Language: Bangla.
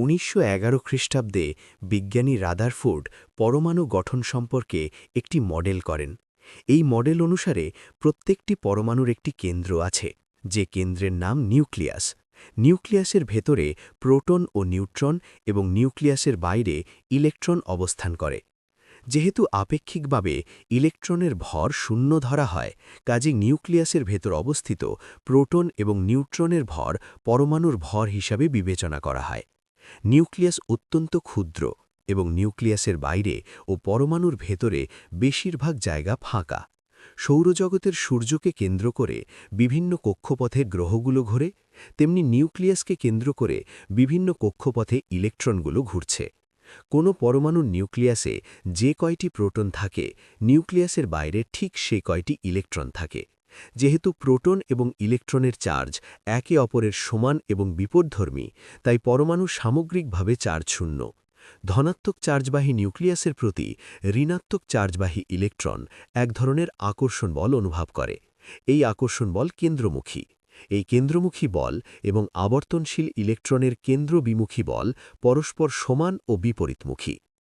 ১৯১১ খ্রিস্টাব্দে বিজ্ঞানী রাদারফোর্ড পরমাণু গঠন সম্পর্কে একটি মডেল করেন। এই মডেল অনুসারে প্রত্যেকটি পরমাণুর একটি কেন্দ্র আছে, যে কেন্দ্রের নাম নিউক্লিয়াস। নিউক্লিয়াসের ভেতরে প্রোটন ও নিউট্রন এবং নিউক্লিয়াসের বাইরে ইলেকট্রন অবস্থান করে। যেহেতু আপেক্ষিকভাবে ইলেকট্রনের ভর শূন্য ধরা হয়, কাজেই নিউক্লিয়াসের ভেতর অবস্থিত প্রোটন এবং নিউট্রনের ভর পরমাণুর ভর হিসাবে বিবেচনা করা হয়। নিউক্লিয়াস অত্যন্ত ক্ষুদ্র এবং নিউক্লিয়াসের বাইরে ও পরমাণুর ভেতরে বেশিরভাগ জায়গা ফাঁকা। সৌরজগতের সূর্যকে কেন্দ্র করে বিভিন্ন কক্ষপথে গ্রহগুলো ঘোরে, তেমনি নিউক্লিয়াসকে কেন্দ্র করে বিভিন্ন কক্ষপথে ইলেকট্রনগুলো ঘুরছে। কোনো পরমাণুর নিউক্লিয়াসে যে কয়টি প্রোটন থাকে, নিউক্লিয়াসের বাইরে ঠিক সে কয়টি ইলেকট্রন থাকে। যেহেতু প্রোটন এবং ইলেকট্রনের চার্জ একে অপরের সমান এবং বিপরীতধর্মী, তাই পরমাণু সামগ্রিকভাবে চার্জ শূন্য। ধনাত্মক চার্জবাহী নিউক্লিয়াসের প্রতি ঋণাত্মক চার্জবাহী ইলেকট্রন এক ধরনের আকর্ষণ বল অনুভব করে। এই আকর্ষণ বল কেন্দ্রমুখী। এই কেন্দ্রমুখী বল এবং আবর্তনশীল ইলেকট্রনের কেন্দ্রবিমুখী বল পরস্পর সমান ও বিপরীতমুখী।